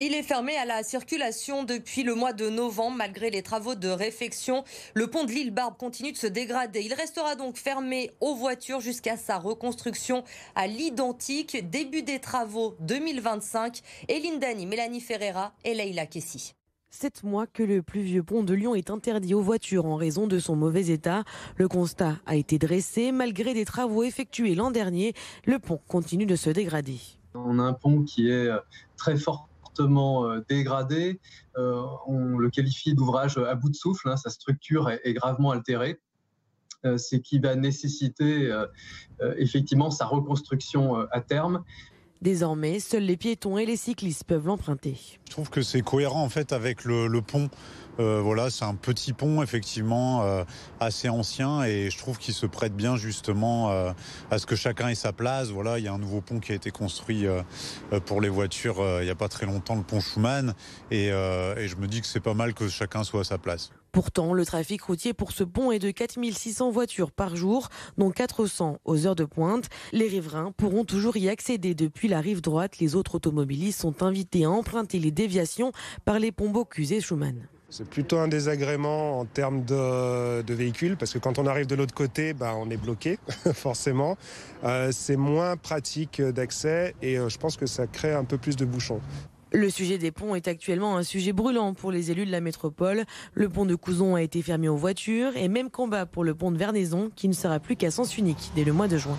Il est fermé à la circulation depuis le mois de novembre, malgré les travaux de réfection. Le pont de l'île Barbe continue de se dégrader. Il restera donc fermé aux voitures jusqu'à sa reconstruction à l'identique. Début des travaux 2025. Eline Dany, Mélanie Ferreira et Leïla Kessi. 7 mois que le plus vieux pont de Lyon est interdit aux voitures en raison de son mauvais état. Le constat a été dressé. Malgré des travaux effectués l'an dernier, le pont continue de se dégrader. On a un pont qui est très fortement dégradé. On le qualifie d'ouvrage à bout de souffle. Sa structure est gravement altérée. Ce qui va nécessiter effectivement sa reconstruction à terme. Désormais, seuls les piétons et les cyclistes peuvent l'emprunter. Je trouve que c'est cohérent en fait avec le pont. Voilà, c'est un petit pont effectivement assez ancien et je trouve qu'il se prête bien justement à ce que chacun ait sa place. Voilà, il y a un nouveau pont qui a été construit pour les voitures il n'y a pas très longtemps, le pont Schumann, et je me dis que c'est pas mal que chacun soit à sa place. Pourtant, le trafic routier pour ce pont est de 4600 voitures par jour, dont 400 aux heures de pointe. Les riverains pourront toujours y accéder depuis la rive droite. Les autres automobilistes sont invités à emprunter les déviations par les ponts Bocuse et Schumann. C'est plutôt un désagrément en termes de véhicules, parce que quand on arrive de l'autre côté, on est bloqué, forcément. C'est moins pratique d'accès et je pense que ça crée un peu plus de bouchons. Le sujet des ponts est actuellement un sujet brûlant pour les élus de la métropole. Le pont de Couzon a été fermé aux voitures et même combat pour le pont de Vernaison qui ne sera plus qu'à sens unique dès le mois de juin.